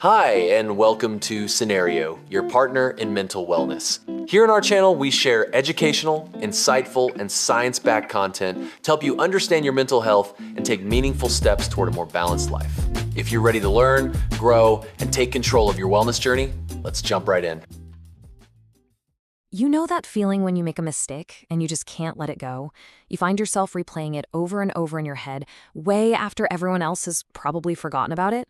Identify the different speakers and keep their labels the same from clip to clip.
Speaker 1: Hi, and welcome to Cenario, your partner in mental wellness. Here on our channel, we share educational, insightful, and science-backed content to help you understand your mental health and take meaningful steps toward a more balanced life. If you're ready to learn, grow, and take control of your wellness journey, let's jump right in.
Speaker 2: You know that feeling when you make a mistake and you just can't let it go? You find yourself replaying it over and over in your head, way after everyone else has probably forgotten about it?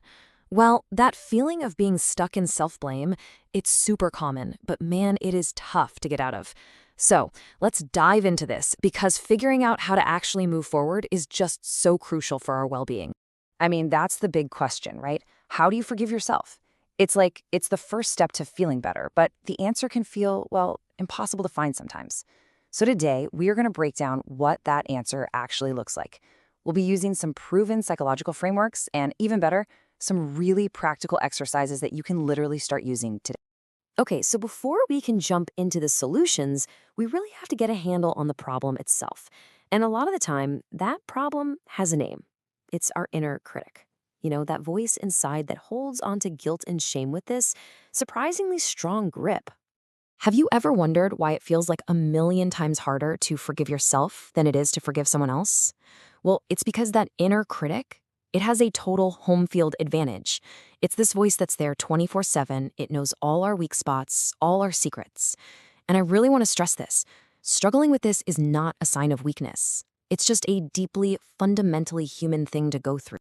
Speaker 2: Well, that feeling of being stuck in self-blame, it's super common, but man, it is tough to get out of. So, let's dive into this because figuring out how to actually move forward is just so crucial for our well-being. I mean, that's the big question, right? How do you forgive yourself? It's the first step to feeling better, but the answer can feel, well, impossible to find sometimes. So today, we are going to break down what that answer actually looks like. We'll be using some proven psychological frameworks and, even better, some really practical exercises that you can literally start using today. Okay, so before we can jump into the solutions, we really have to get a handle on the problem itself. And a lot of the time, that problem has a name. It's our inner critic. You know, that voice inside that holds onto guilt and shame with this surprisingly strong grip. Have you ever wondered why it feels like a million times harder to forgive yourself than it is to forgive someone else? Well, it's because that inner critic, it has a total home field advantage. It's this voice that's there 24/7. It knows all our weak spots, all our secrets. And I really want to stress this. Struggling with this is not a sign of weakness. It's just a deeply, fundamentally human thing to go through.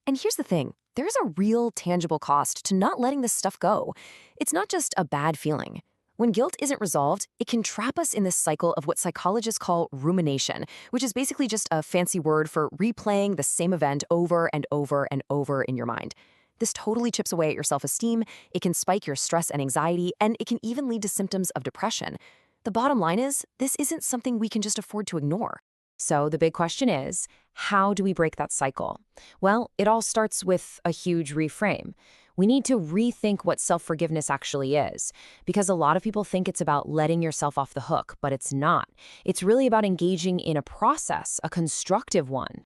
Speaker 2: And here's the thing. There's a real tangible cost to not letting this stuff go. It's not just a bad feeling. When guilt isn't resolved, it can trap us in this cycle of what psychologists call rumination, which is basically just a fancy word for replaying the same event over and over and over in your mind. This totally chips away at your self-esteem, it can spike your stress and anxiety, and it can even lead to symptoms of depression. The bottom line is, this isn't something we can just afford to ignore. So the big question is, how do we break that cycle? Well, it all starts with a huge reframe. We need to rethink what self-forgiveness actually is, because a lot of people think it's about letting yourself off the hook, but it's not. It's really about engaging in a process, a constructive one.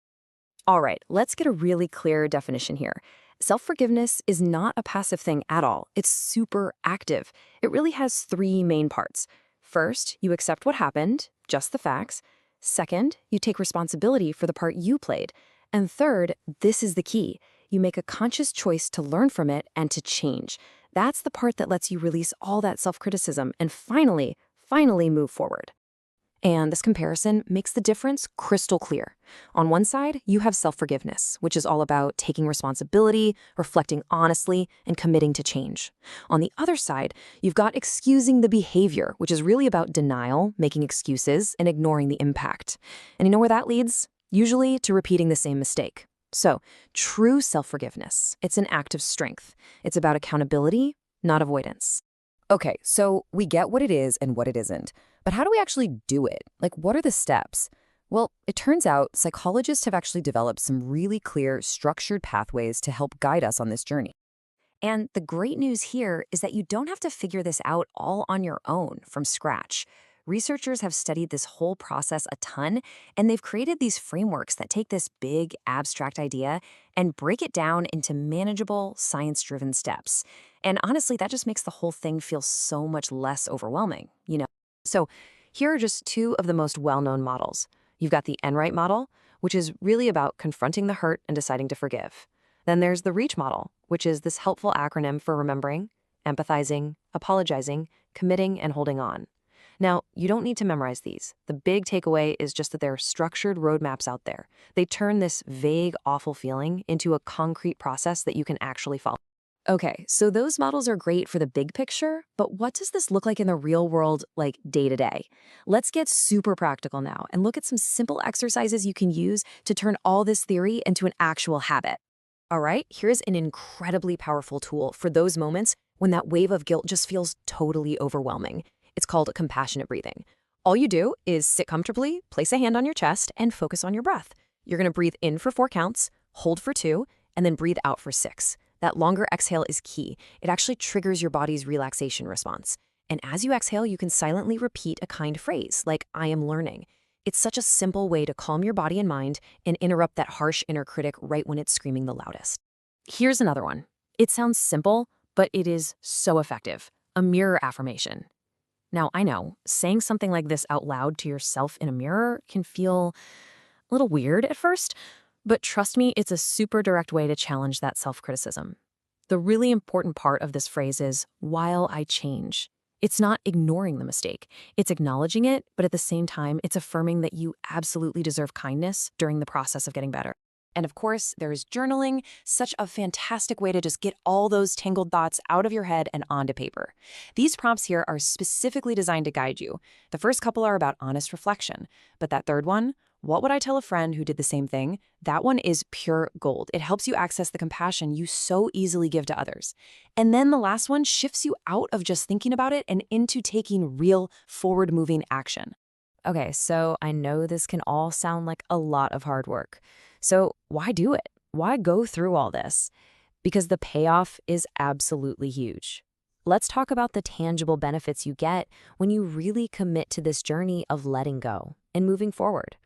Speaker 2: All right, let's get a really clear definition here. Self-forgiveness is not a passive thing at all. It's super active. It really has three main parts. First, you accept what happened, just the facts. Second, you take responsibility for the part you played. And third, this is the key. You make a conscious choice to learn from it and to change. That's the part that lets you release all that self-criticism and finally move forward. And this comparison makes the difference crystal clear. On one side, you have self-forgiveness, which is all about taking responsibility, reflecting honestly, and committing to change. On the other side, you've got excusing the behavior, which is really about denial, making excuses, and ignoring the impact. And you know where that leads? Usually to repeating the same mistake. So, true self-forgiveness, it's an act of strength. It's about accountability, not avoidance. Okay, so we get what it is and what it isn't. But how do we actually do it? Like, what are the steps? Well, it turns out psychologists have actually developed some really clear, structured pathways to help guide us on this journey. And the great news here is that you don't have to figure this out all on your own from scratch. Researchers have studied this whole process a ton, and they've created these frameworks that take this big, abstract idea and break it down into manageable, science-driven steps. And honestly, that just makes the whole thing feel so much less overwhelming, you know? So here are just two of the most well-known models. You've got the Enright model, which is really about confronting the hurt and deciding to forgive. Then there's the REACH model, which is this helpful acronym for remembering, empathizing, apologizing, committing, and holding on. Now, you don't need to memorize these. The big takeaway is just that there are structured roadmaps out there. They turn this vague, awful feeling into a concrete process that you can actually follow. Okay, so those models are great for the big picture, but what does this look like in the real world, like day to day? Let's get super practical now and look at some simple exercises you can use to turn all this theory into an actual habit. All right, here's an incredibly powerful tool for those moments when that wave of guilt just feels totally overwhelming. It's called compassionate breathing. All you do is sit comfortably, place a hand on your chest, and focus on your breath. You're going to breathe in for 4 counts, hold for 2, and then breathe out for 6. That longer exhale is key. It actually triggers your body's relaxation response. And as you exhale, you can silently repeat a kind phrase, like, I am learning. It's such a simple way to calm your body and mind and interrupt that harsh inner critic right when it's screaming the loudest. Here's another one. It sounds simple, but it is so effective. A mirror affirmation. Now, I know, saying something like this out loud to yourself in a mirror can feel a little weird at first, but trust me, it's a super direct way to challenge that self-criticism. The really important part of this phrase is, while I change. It's not ignoring the mistake. It's acknowledging it, but at the same time, it's affirming that you absolutely deserve kindness during the process of getting better. And of course, there is journaling, such a fantastic way to just get all those tangled thoughts out of your head and onto paper. These prompts here are specifically designed to guide you. The first couple are about honest reflection, but that third one, what would I tell a friend who did the same thing? That one is pure gold. It helps you access the compassion you so easily give to others. And then the last one shifts you out of just thinking about it and into taking real forward-moving action. Okay, so I know this can all sound like a lot of hard work. So why do it? Why go through all this? Because the payoff is absolutely huge. Let's talk about the tangible benefits you get when you really commit to this journey of letting go and moving forward.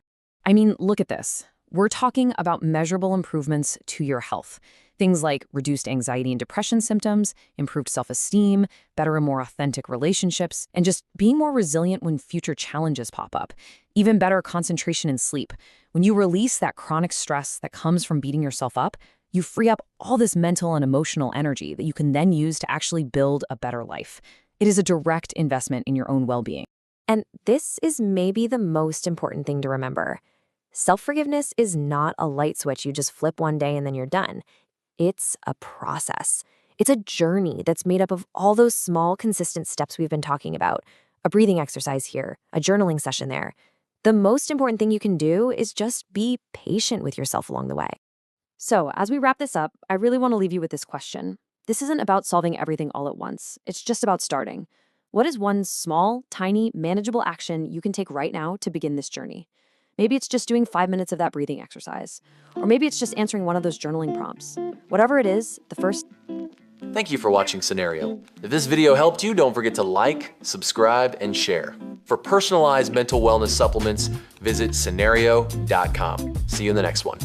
Speaker 2: I mean, look at this. We're talking about measurable improvements to your health. Things like reduced anxiety and depression symptoms, improved self-esteem, better and more authentic relationships, and just being more resilient when future challenges pop up. Even better concentration and sleep. When you release that chronic stress that comes from beating yourself up, you free up all this mental and emotional energy that you can then use to actually build a better life. It is a direct investment in your own well-being. And this is maybe the most important thing to remember. Self-forgiveness is not a light switch you just flip one day and then you're done. It's a process. It's a journey that's made up of all those small, consistent steps we've been talking about. A breathing exercise here, a journaling session there. The most important thing you can do is just be patient with yourself along the way. So, as we wrap this up, I really want to leave you with this question. This isn't about solving everything all at once. It's just about starting. What is one small, tiny, manageable action you can take right now to begin this journey? Maybe it's just doing 5 minutes of that breathing exercise. Or maybe it's just answering one of those journaling prompts. Whatever it is, the first...
Speaker 1: Thank you for watching Cenario. If this video helped you, don't forget to like, subscribe, and share. For personalized mental wellness supplements, visit Cenario.com. See you in the next one.